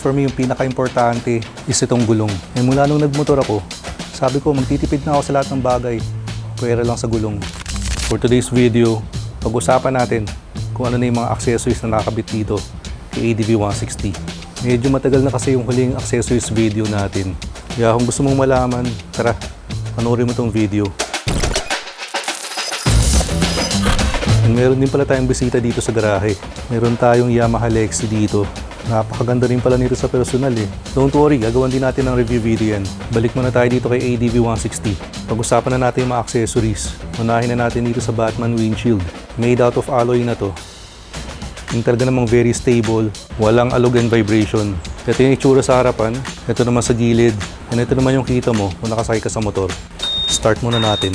For me, yung pinaka-importante is itong gulong. Mula nung nagmotor ako, sabi ko magtitipid na ako sa lahat ng bagay, pwera lang sa gulong. For today's video, pag-usapan natin kung ano na yung mga accessories na nakakabit dito kay ADV 160. Medyo matagal na kasi yung huling accessories video natin. Kaya kung gusto mong malaman, tara, panoorin mo tong video. And meron din pala tayong bisita dito sa garahe. Meron tayong Yamaha Lexi dito. Napakaganda rin pala nito sa personal eh. Don't worry, gagawan din natin ng review video yan. Balik muna tayo dito kay ADV 160. Pag-usapan na natin yung mga accessories. Unahin na natin dito sa Batman windshield. Made out of alloy na to. Yung talaga namang very stable. Walang alog and vibration. Ito yung itsura sa harapan. Ito naman sa gilid. And ito naman yung kita mo kung nakasakay ka sa motor. Start muna natin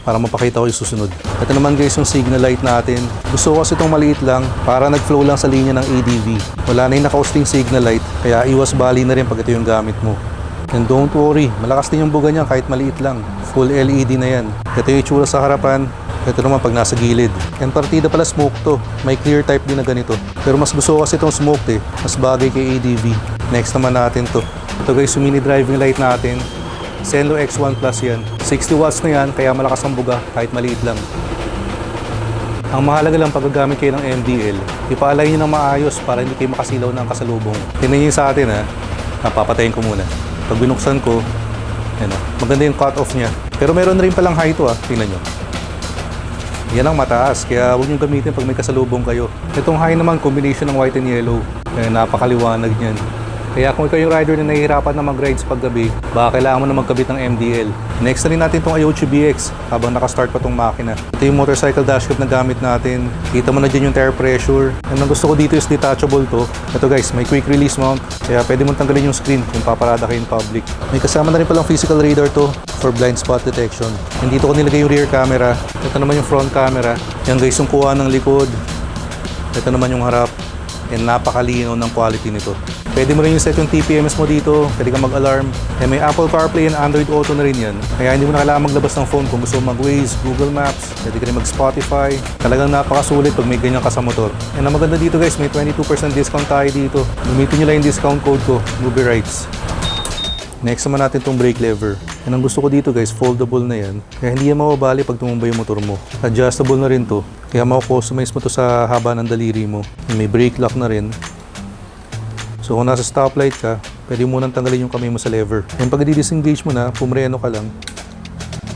para mapakita ko yung susunod. Ito naman guys yung signal light natin. Gusto ko kasi itong maliit lang para nag-flow lang sa linya ng ADV. Wala na yung naka-austing signal light kaya iwas bali na rin pag ito yung gamit mo. And don't worry, malakas din yung buga niya kahit maliit lang. Full LED na yan. Ito yung itsura sa harapan. Ito naman pag nasa gilid. And partida pala smoke to. May clear type din na ganito. Pero mas gusto ko kasi itong smoke eh. Mas bagay kay ADV. Next naman natin to. Ito guys yung mini driving light natin. Senlo X1 Plus yan. 60 watts na yan, kaya malakas ang buga kahit maliit lang. Ang mahalaga lang pag gagamit kayo ng MDL, ipaalay nyo ng maayos para hindi kayo makasilaw ng kasalubong. Tingnan nyo sa atin ha, napapatayin ko muna. Pag binuksan ko, yan, maganda yung cut off niya. Pero meron rin palang high to ha, tingnan nyo. Yan ang mataas, kaya huwag nyo gamitin pag may kasalubong kayo. Itong high naman, combination ng white and yellow. Kaya napakaliwanag niyan. Kaya kung ikaw yung rider na nahihirapan na mag-ride sa paggabi, baka kailangan mo na magkabit ng MDL. Next na rin natin itong Ayochi BX habang nakastart pa itong makina. Ito yung motorcycle dashcam na gamit natin. Kita mo na dyan yung tire pressure. And ang gusto ko dito is detachable to. Ito guys, may quick release mount. Kaya pwede mong tanggalin yung screen kung paparada kayo in public. May kasama na rin palang physical radar to for blind spot detection. And dito ko nilagay yung rear camera. Ito naman yung front camera. Yan guys yung kuha ng likod. Ito naman yung harap. And napakalinaw ng quality nito. Pwede mo rin yung set yung TPMS mo dito, pwede kang mag-alarm. Eh, may Apple CarPlay and Android Auto na rin yan. Kaya hindi mo na kailangan maglabas ng phone kung gusto mo mag-Waze, Google Maps, pwede ka rin mag-Spotify. Talagang napakasulit pag may ganyan ka sa motor. And ang maganda dito guys, may 22% discount tayo dito. Gamitin nyo lang yung discount code ko, Movie Rights. Next naman natin itong brake lever. And ang gusto ko dito guys, foldable na yan. Kaya hindi yan mawabali pag tumumbay yung motor mo. Adjustable na rin to. Kaya mako-customize mo to sa haba ng daliri mo. And may brake lock na rin. So kung nasa stoplight ka, pwede mo nang tanggalin yung kamay mo sa lever. And pag i-disengage mo na, pumreno ka lang,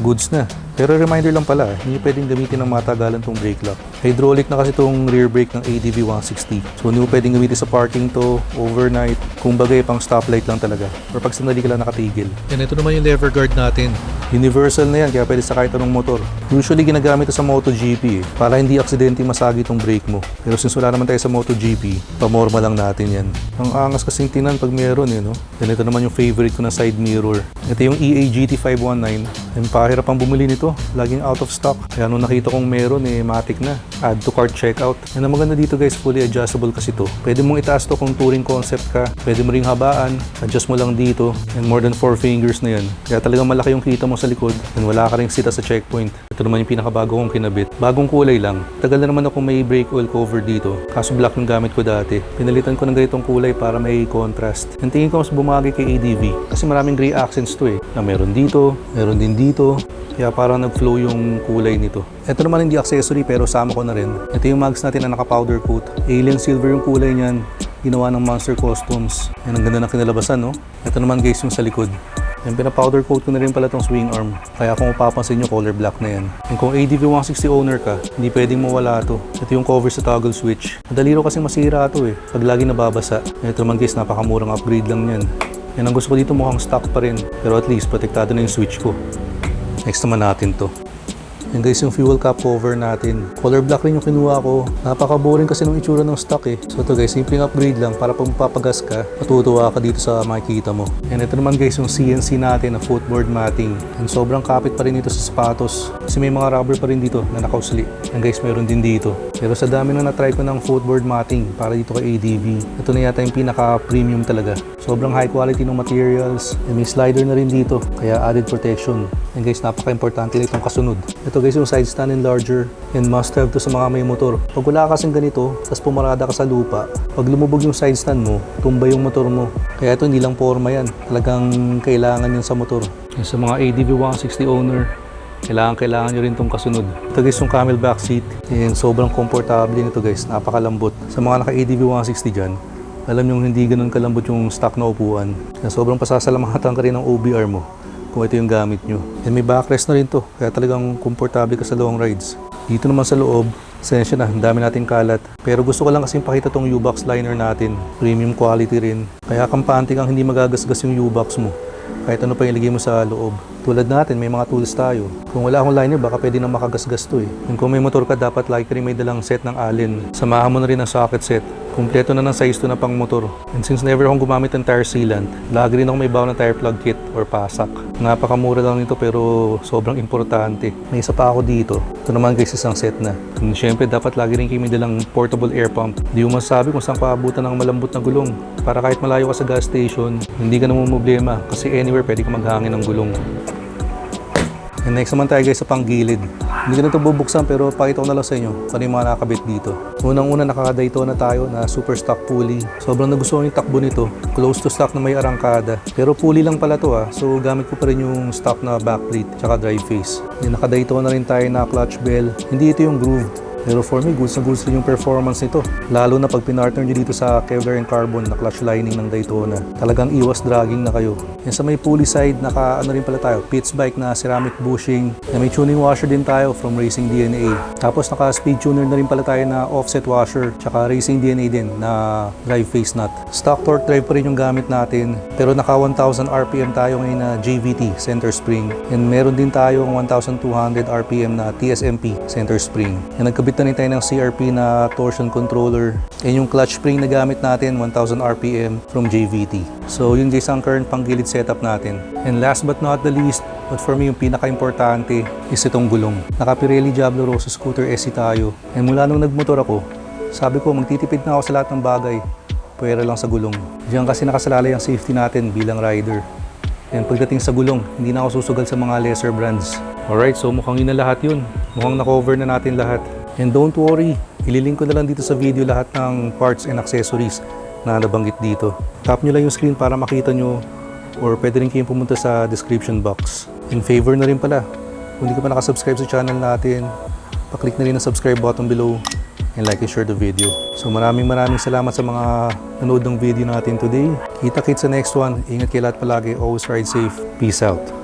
goods na. Pero reminder lang pala, hindi pwedeng gamitin ng matagalan tong brake lock. Hydraulic na kasi itong rear brake ng ADV 160. So hindi mo pwedeng gamitin sa parking to, overnight, kung bagay pang stoplight lang talaga. Or pag sandali ka lang nakatigil. And ito naman yung lever guard natin. Universal na yan, kaya pwede sa kahit anong motor. Usually ginagamit ito sa MotoGP para hindi aksidente masagi itong brake mo. Pero since wala naman tayo sa MotoGP, pamorma lang natin yan. Ang angas kasing tinan pag meron no? And ito naman yung favorite ko na side mirror. Ito yung EA GT519. And pahirap ang bumili nito. Laging out of stock. Kaya nung nakita kong meron matic na. Add to cart checkout. And ang maganda dito guys, fully adjustable kasi to. Pwede mong itaas to kung touring concept ka. Pwede mo ring habaan. Adjust mo lang dito. And more than 4 fingers na yan. Kaya talagang malaki yung kita mo sa likod. And wala ka ring sita sa checkpoint. Ito naman yung pinakabago kong kinabit. Bagong kulay lang. Tagal na naman ako may brake oil cover dito. Kaso black yung gamit ko dati. Pinalitan ko ng ganitong kulay para may contrast. And tingin ko mas bumagay kay ADV. Kasi maraming gray accents to Na meron dito, meron din dito. Kaya parang nag-flow yung kulay nito. Ito naman hindi accessory pero sama ko na rin. Ito yung mags natin na naka-powder coat. Alien silver yung kulay niyan. Ginawa ng Monster Customs. Yan ang ganda ng kinalabasan Ito naman guys yung sa likod. Yung pina-powder coat ko na rin pala itong swing arm. Kaya kung mapapansin nyo, color black na yan. And kung ADV 160 owner ka, hindi pwedeng mawala to. Ito yung cover sa toggle switch. Madali ro kasing masira to pag lagi nababasa. Ito naman guys, napakamurang upgrade lang yan. Yan ang gusto ko dito, mukhang stock pa rin. Pero at least, protektado na yung switch ko. Next naman natin to. Yan guys yung fuel cap cover natin. Color black rin yung kinuha ko. Napaka-boring kasi nung itsura ng stock So ito guys, simpleng upgrade lang para pag mapapagas ka, matutuwa ka dito sa makikita mo. And ito naman guys yung CNC natin na footboard matting. And sobrang kapit pa rin dito sa sapatos. Kasi may mga rubber pa rin dito na nakausli. And guys, meron din dito. Pero sa dami na na-try ko ng footboard matting para dito kay ADV, ito na yata yung pinaka-premium talaga. Sobrang high quality ng materials. And may slider na rin dito, kaya added protection. And guys, napaka-importante nitong kasunod. Ito guys, yung side stand enlarger, and must have to sa mga may motor. Pag wala kasing ganito, tapos pumarada ka sa lupa, pag lumubog yung side stand mo, tumba yung motor mo. Kaya ito hindi lang forma yan, talagang kailangan yun sa motor. Yung sa mga ADV 160 owner, kailangan nyo rin itong kasunod. Ito guys yung camelback seat, and sobrang komportable nito guys, napakalambot. Sa mga naka-ADV 160 dyan, alam nyo hindi ganun kalambot yung stock na upuan. Kaya sobrang pasasalamatan ka rin ng OBR mo kung ito yung gamit nyo. And may backrest na rin to, kaya talagang komportable ka sa long rides. Dito naman sa loob, sensya na, ang dami nating kalat. Pero gusto ko lang kasing pakita tong U-Box liner natin. Premium quality rin. Kaya kampante kang hindi magagasgas yung U-Box mo. Kahit ano pa ilagay mo sa loob. Tulad natin, may mga tools tayo. Kung wala akong liner, baka pwede nang makagasgas to eh. And kung may motor ka, dapat like rin may dalang set ng allen. Samahan mo na rin ang socket set. Kumpleto na ng size to na pang motor. And since never akong gumamit ng tire sealant, lagi rin ako may baon ng tire plug kit or pasak. Napakamura lang nito pero sobrang importante. May isa pa ako dito. Ito naman guys, isang set na. And syempre, dapat lagi rin kayo may dalang portable air pump. Di mo masasabi kung saan paabutan ng malambot na gulong. Para kahit malayo ka sa gas station, hindi ka naman problema kasi anywhere pwede ka maghangin ng gulong. And next naman tayo guys sa panggilid. Hindi ko na ito bubuksan pero pakita ko na lang sa inyo kung ano yung mga nakakabit dito. Unang-una nakaka-Daytona tayo na super stock pulley. Sobrang nagustuhan yung takbo nito. Close to stock na may arangkada. Pero pulley lang pala to so gamit ko pa rin yung stock na backplate tsaka drive face. Yung naka-Daytona rin tayo na clutch bell. Hindi ito yung groove. Pero for me, goods na goods rin yung performance nito. Lalo na pag pinartner nyo dito sa Kevlar and Carbon na clutch lining ng Daytona. Talagang iwas dragging na kayo. Yan sa may pulley side, naka ano rin pala tayo, Pitts bike na ceramic bushing. Na may tuning washer din tayo from Racing DNA. Tapos naka speed tuner na rin pala tayo na offset washer. Tsaka Racing DNA din na drive face nut. Stock torque drive pa rin yung gamit natin. Pero naka 1000 RPM tayo ngayon na JVT center spring. And meron din tayo 1200 RPM na TSMP center spring. Yan nagkabit na rin tayo ng CRP na torsion controller. And yung clutch spring na gamit natin, 1000 RPM from JVT. So yun guys ang current panggilid setup natin. And last but not the least, but for me yung pinaka-importante is itong gulong. Naka Pirelli Diablo Rosso Scooter SE tayo. And mula nung nagmotor ako, sabi ko magtitipid na ako sa lahat ng bagay. Pwera lang sa gulong. Diyan kasi nakasalalay ang safety natin bilang rider. And pagdating sa gulong, hindi na ako susugal sa mga lesser brands. Alright, so mukhang yun na lahat yun. Mukhang na-cover na natin lahat. And don't worry, ililink ko na lang dito sa video lahat ng parts and accessories na nabanggit dito. Tap nyo lang yung screen para makita nyo or pwede rin kayong pumunta sa description box. In favor na rin pala, kung hindi ka pa nakasubscribe sa channel natin, paklik na rin ang subscribe button below and like and share the video. So maraming salamat sa mga nanood ng video natin today. Kita-kits sa next one. Ingat kayo lahat palagi. Always ride safe. Peace out.